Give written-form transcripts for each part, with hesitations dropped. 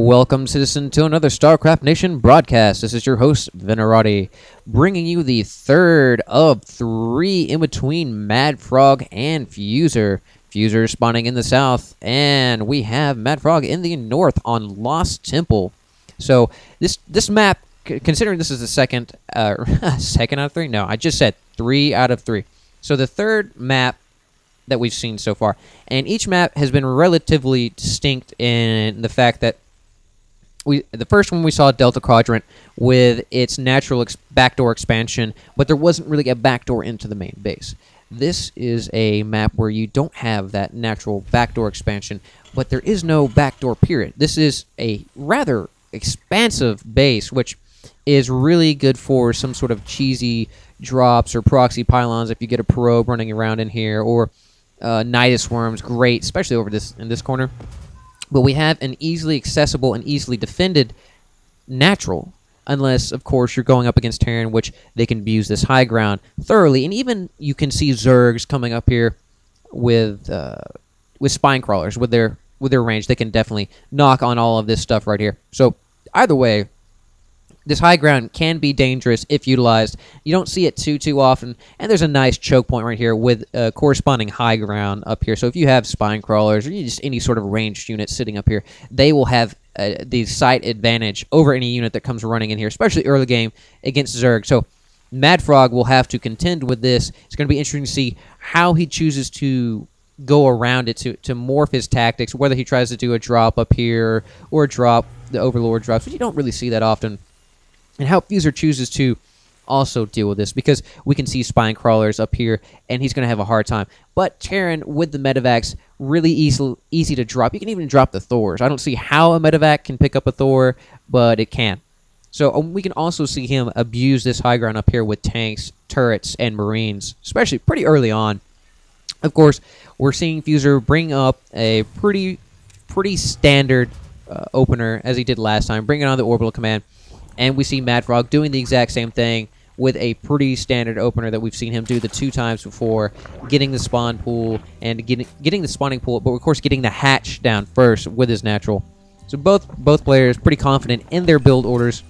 Welcome, citizen, to another Starcraft Nation broadcast. This is your host, Venerati, bringing you the third of three in between MaDFroG and Fuzer. Fuzer spawning in the south, and we have MaDFroG in the north on Lost Temple. So this map, considering this is the second second out of three? No, I just said 3 out of 3. So the third map that we've seen so far, and each map has been relatively distinct in the fact that the first one we saw Delta Quadrant with its natural backdoor expansion, but there wasn't really a backdoor into the main base. This is a map where you don't have that natural backdoor expansion, but there is no backdoor period. This is a rather expansive base, which is really good for some sort of cheesy drops or proxy pylons if you get a probe running around in here, or Nidus worms, great, especially over in this corner. But we have an easily accessible and easily defended natural, unless, of course, you're going up against Terran, which they can abuse this high ground thoroughly. And even you can see Zergs coming up here with spine crawlers, with their range. They can definitely knock on all of this stuff right here. So either way, this high ground can be dangerous if utilized. You don't see it too often, and there's a nice choke point right here with corresponding high ground up here. So if you have spine crawlers or just any sort of ranged unit sitting up here, they will have the sight advantage over any unit that comes running in here, especially early game against Zerg. So MaDFroG will have to contend with this. It's going to be interesting to see how he chooses to go around it to morph his tactics, whether he tries to do a drop up here or drop the Overlord drops, but you don't really see that often. And how Fuzer chooses to also deal with this, because we can see spine crawlers up here, and he's going to have a hard time. But Terran, with the medevacs, really easy to drop. You can even drop the Thors. I don't see how a medevac can pick up a Thor, but it can. So we can also see him abuse this high ground up here with tanks, turrets, and marines, especially pretty early on. Of course, we're seeing Fuzer bring up a pretty standard opener, as he did last time, bringing on the orbital command. And we see MaDFroG doing the exact same thing with a pretty standard opener that we've seen him do the 2 times before, getting the spawn pool and getting the spawning pool, but of course getting the hatch down first with his natural. So both players pretty confident in their build orders.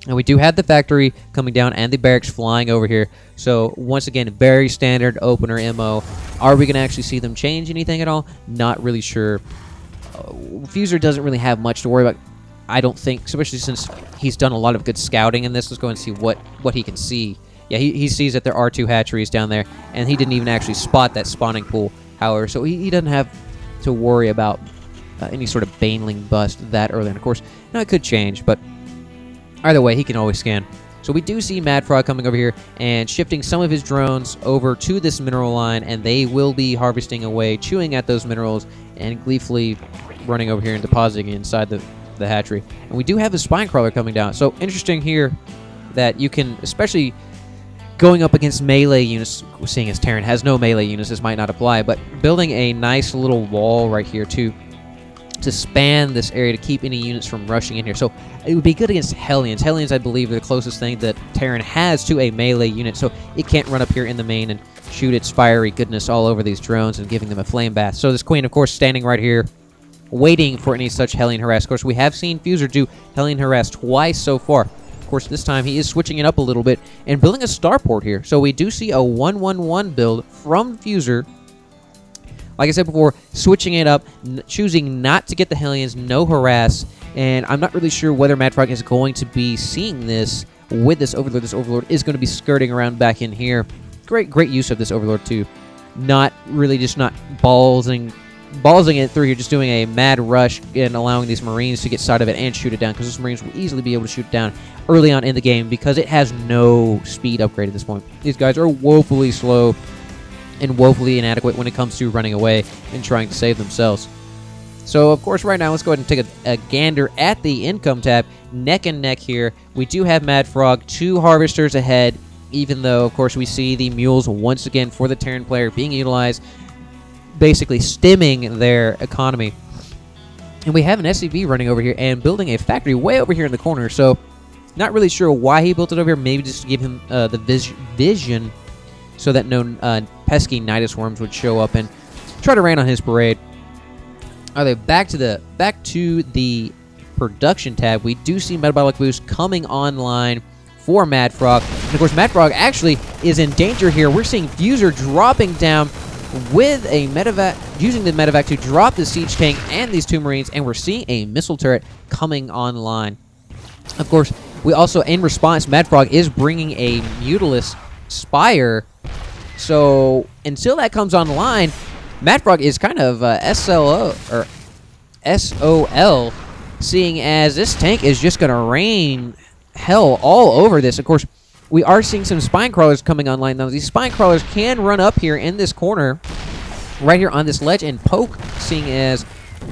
And we do have the factory coming down and the barracks flying over here. So once again, very standard opener MO. Are we going to actually see them change anything at all? Not really sure. Fuzer doesn't really have much to worry about, I don't think, especially since he's done a lot of good scouting in this. Let's go and see what he can see. Yeah, he sees that there are 2 hatcheries down there, and he didn't even actually spot that spawning pool, however, so he doesn't have to worry about any sort of baneling bust that early. And of course, now it could change, but either way, he can always scan. So we do see MaDFroG coming over here and shifting some of his drones over to this mineral line, and they will be harvesting away, chewing at those minerals, and gleefully running over here and depositing inside the hatchery. And we do have the spine crawler coming down. So interesting here that you can, especially going up against melee units, seeing as Terran has no melee units, this might not apply, but building a nice little wall right here to span this area to keep any units from rushing in here. So it would be good against Hellions. Hellions, I believe, are the closest thing that Terran has to a melee unit, so it can't run up here in the main and shoot its fiery goodness all over these drones and giving them a flame bath. So this queen, of course, standing right here, waiting for any such Hellion harass. Of course, we have seen Fuzer do Hellion harass twice so far. Of course, this time he is switching it up a little bit and building a starport here. So we do see a 1-1-1 build from Fuzer. Like I said before, switching it up, choosing not to get the Hellions, no harass, and I'm not really sure whether MaDFroG is going to be seeing this with this Overlord. This Overlord is going to be skirting around back in here. Great use of this Overlord too. Not really just not ballsing it through here, just doing a mad rush and allowing these Marines to get sight of it and shoot it down, because those Marines will easily be able to shoot it down early on in the game because it has no speed upgrade at this point. These guys are woefully slow and woefully inadequate when it comes to running away and trying to save themselves. So, of course, right now, let's go ahead and take a gander at the income tab. Neck and neck here. We do have MaDFroG 2 harvesters ahead, even though, of course, we see the mules once again for the Terran player being utilized, basically stemming their economy. And we have an SCV running over here and building a factory way over here in the corner, so not really sure why he built it over here. Maybe just to give him the vision so that no pesky Nidus worms would show up and try to rain on his parade. Are they back to the production tab, we do see metabolic boost coming online for MaDFroG. And of course, MaDFroG actually is in danger here. We're seeing Fuzer dropping down with a medevac, using the medevac to drop the siege tank and these 2 Marines, and we're seeing a missile turret coming online. Of course, we also, in response, MaDFroG is bringing a Mutalisk Spire. So until that comes online, MaDFroG is kind of SLO or SOL, seeing as this tank is just going to rain hell all over this. Of course, we are seeing some spine crawlers coming online. Now, these spine crawlers can run up here in this corner, right here on this ledge, and poke, seeing as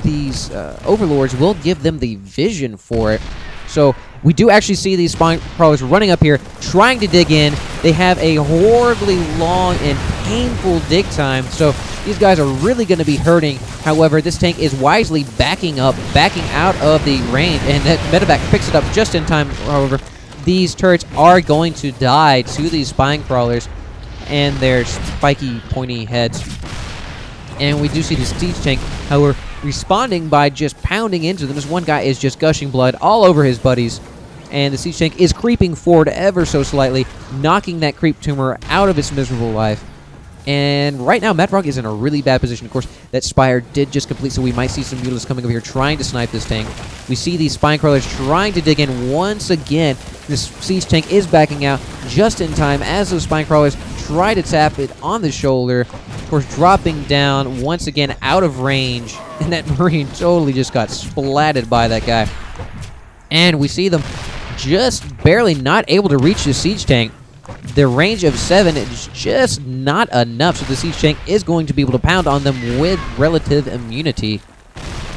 these overlords will give them the vision for it. So we do actually see these spine crawlers running up here, trying to dig in. They have a horribly long and painful dig time, so these guys are really going to be hurting. However, this tank is wisely backing up, backing out of the range, and that medevac picks it up just in time. However, these turrets are going to die to these spine crawlers and their spiky, pointy heads. And we do see the siege tank, however, responding by just pounding into them. This one guy is just gushing blood all over his buddies. And the siege tank is creeping forward ever so slightly, knocking that creep tumor out of its miserable life. And right now, MaDFroG is in a really bad position. Of course, that Spire did just complete, so we might see some Mutalisks coming over here trying to snipe this tank. We see these spine crawlers trying to dig in once again. This siege tank is backing out just in time as those spine crawlers try to tap it on the shoulder. Of course, dropping down once again out of range. And that Marine totally just got splatted by that guy. And we see them just barely not able to reach the siege tank. The range of 7 is just not enough, so the siege tank is going to be able to pound on them with relative immunity.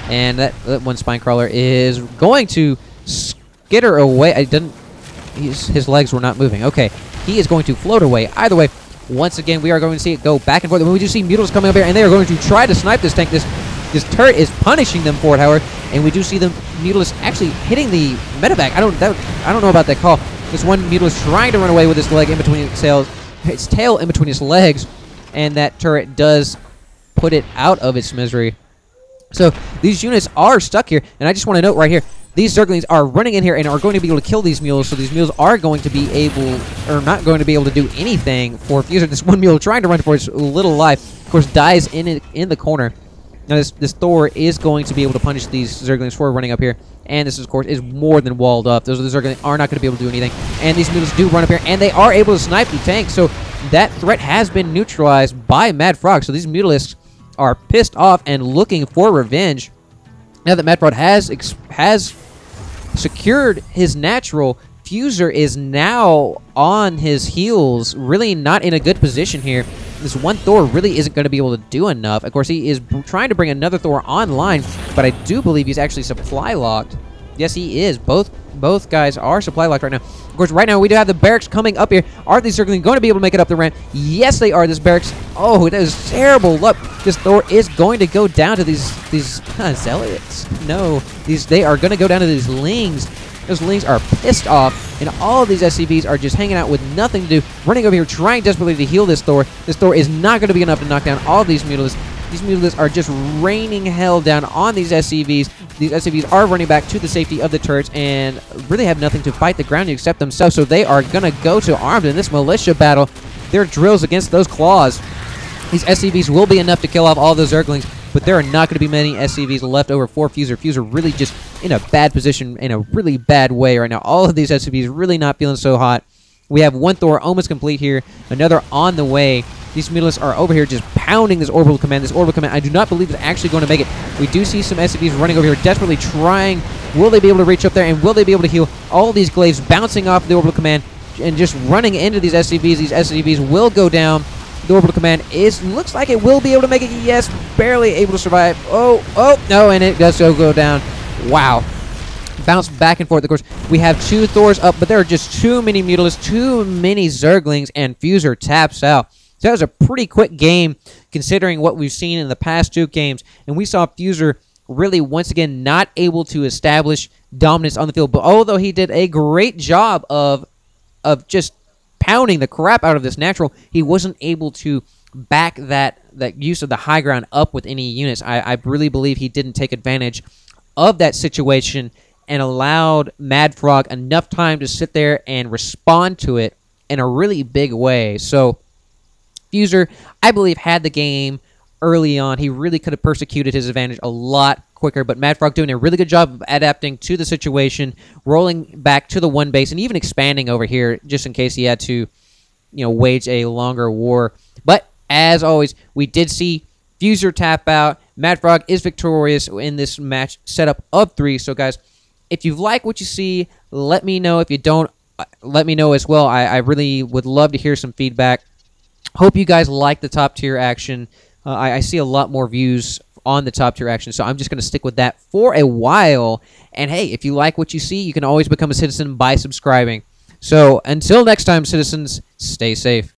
And that one spine crawler is going to skitter away. His legs were not moving. Okay, he is going to float away. Either way, once again, we are going to see it go back and forth. And we do see Mutalisks coming up here, and they are going to try to snipe this tank. This turret is punishing them for it, however, and we do see the Mutalisks actually hitting the medevac. I don't know about that call. This one Mutalisk trying to run away with his leg in between its tail in between its legs, and that turret does put it out of its misery. So these units are stuck here, and I just want to note right here, these Zerglings are running in here and are going to be able to kill these mules, so these mules are going to be able, or not going to be able to do anything for Fuzer. This one mule trying to run for its little life, of course, dies in the corner. Now this Thor is going to be able to punish these Zerglings for running up here. And this, of course, is more than walled up. Those Zerglings are not going to be able to do anything. And these Mutalisks do run up here, and they are able to snipe the tank. So that threat has been neutralized by MaDFroG. So these Mutalisks are pissed off and looking for revenge. Now that MaDFroG has secured his natural, Fuzer is now on his heels, really not in a good position here. This one Thor really isn't going to be able to do enough. Of course, he is trying to bring another Thor online, but I do believe he's actually supply locked. Yes, he is. Both guys are supply locked right now. Of course, right now we do have the barracks coming up here. Are these Zerglings going to be able to make it up the ramp? Yes, they are. This barracks. Oh, that is terrible luck. This Thor is going to go down to these zealots. No, they are going to go down to these lings. Those lings are pissed off, and all of these SCVs are just hanging out with nothing to do, running over here, trying desperately to heal this Thor. This Thor is not going to be enough to knock down all of these Mutalisks. These Mutalisks are just raining hell down on these SCVs. These SCVs are running back to the safety of the turrets and really have nothing to fight the ground except themselves, so they are going to go to armed in this militia battle. Their drills against those claws. These SCVs will be enough to kill off all those Zerglings, but there are not going to be many SCVs left over for Fuzer. Fuzer really just in a bad position, in a really bad way right now. All of these SCVs really not feeling so hot. We have one Thor almost complete here, another on the way. These Mutalisks are over here just pounding this orbital command. This orbital command, I do not believe is actually going to make it. We do see some SCVs running over here, desperately trying. Will they be able to reach up there, and will they be able to heal? All these glaives bouncing off the orbital command and just running into these SCVs. These SCVs will go down. The orbital command looks like it will be able to make it. Yes, barely able to survive. Oh, no, and it does go down. Wow. Bounce back and forth. Of course, we have two Thors up, but there are just too many Mutalisks, too many Zerglings, and Fuzer taps out. So that was a pretty quick game, considering what we've seen in the past two games. And we saw Fuzer really, once again, not able to establish dominance on the field. But although he did a great job of just pounding the crap out of this natural, he wasn't able to back that use of the high ground up with any units. I really believe he didn't take advantage of that situation and allowed MaDFroG enough time to sit there and respond to it in a really big way. So Fuzer, I believe, had the game early on. He really could have persecuted his advantage a lot quicker, but MaDFroG doing a really good job of adapting to the situation, rolling back to the one base, and even expanding over here just in case he had to, wage a longer war. But as always, we did see Fuzer tap out. MaDFroG is victorious in this match setup of 3. So, guys, if you like what you see, let me know. If you don't, let me know as well. I really would love to hear some feedback. Hope you guys like the top tier action. I see a lot more views on the top tier action, so I'm just going to stick with that for a while. And hey, if you like what you see, you can always become a citizen by subscribing. So until next time, citizens, stay safe.